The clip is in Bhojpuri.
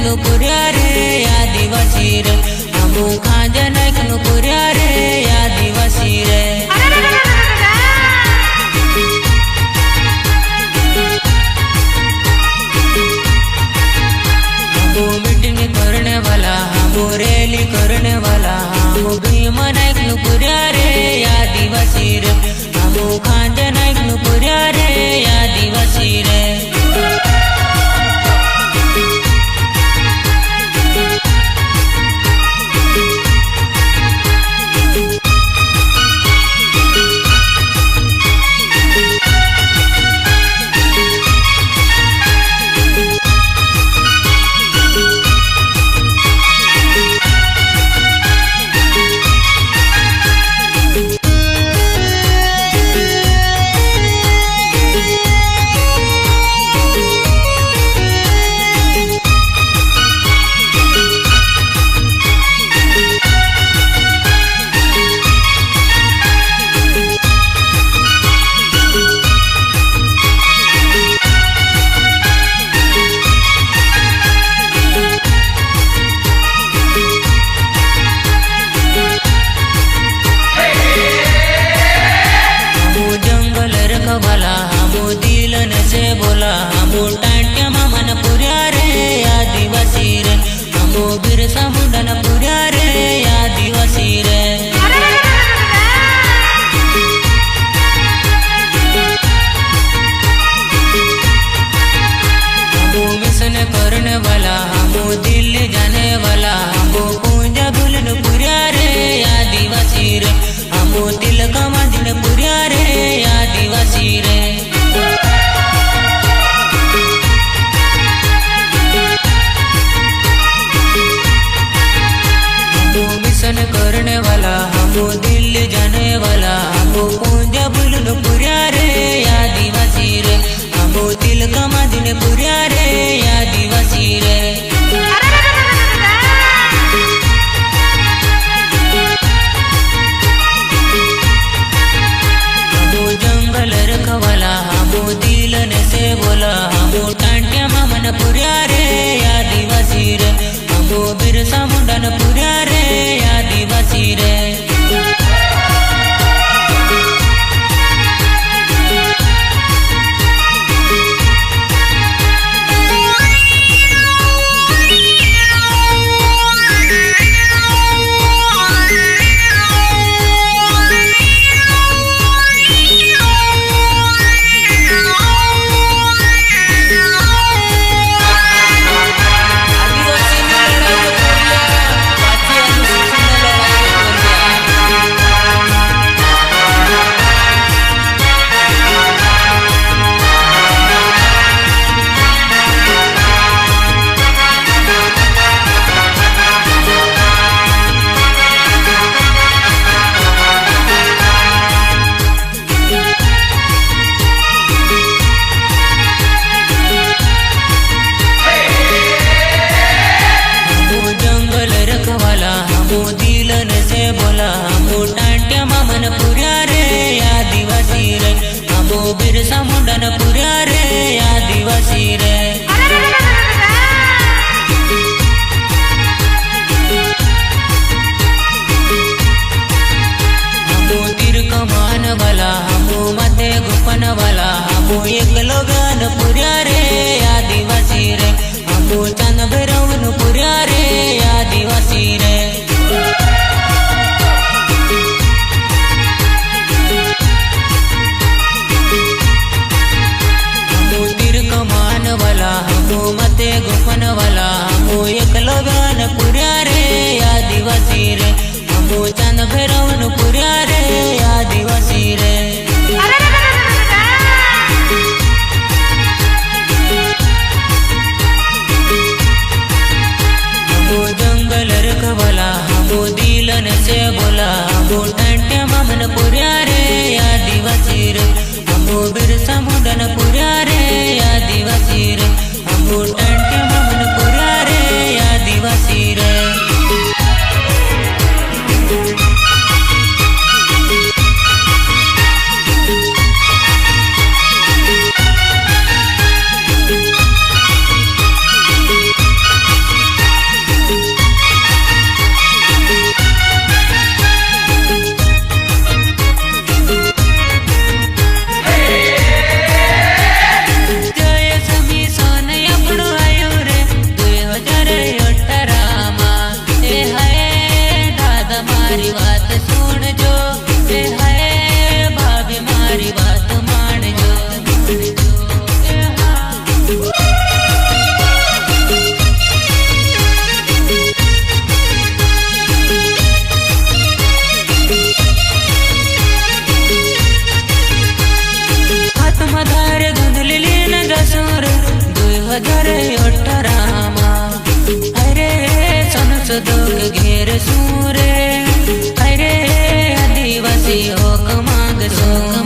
नायकनु पुर्या रे आदिवासी रे हमू खांजा नायकनु पुर्या रे आदिवासी रे हमू मीटिंग करने वाला हमू रैली करने वाला हमू भीमा नायकनु पुर्या रे आदिवासी रे हमू खांजा नायकनु पुर्या रे आदिवासी रे वाला हमू दिलन से बोला हमू टांट्या मामन पुर्या रे आदिवासी रे हमू बिरसा मुंडन पुर्या रे आदिवासी रे हमू मिशन करने वाला हमू दिल्ली जाने वाला हमू पूंजा बुलन पुर्या रे आदिवासी रे हमू तिलक मांझन पुर्या रे आदिवासी रे हमू मिशन करने वाला हमू दिल्ली जाने वाला हमू पूंजा बुलन पुर्या रे आदिवासी रे हमू तिलक मांझन पुर्या रे आदिवासी रे जंगल रखवाला हमू दिलन से बोला हमू टांट्या मामन पुर्या रे आदिवासी रे हमू बिरसा मुंडन पुर्या रे आदिवासी रे हमू दिलन से बोला हमू टांट्या मामन पुर्या रे आदिवासी रे हमू बिरसा मुंडन पुर्या रे आदिवासी रे हमू तिरक मान वाला हमू मते गुपन वाला हमू एक लोगन पुर्या रे आदिवासी रे हमू चंद भैरवन पुर्या रे आदिवासी रे हमू तिरक मान वाला हमू मते गुफन वाला हमू एक लोगन पुर्या रे आदिवासी रे हमू चंद भैरवन पुर्या रे आदिवासी रे हमू जंगल रखवाला વધારે અઠરામાં અરે સંસદોગ ઘેર શું રે અરે આદિવાસી હોક માંગશું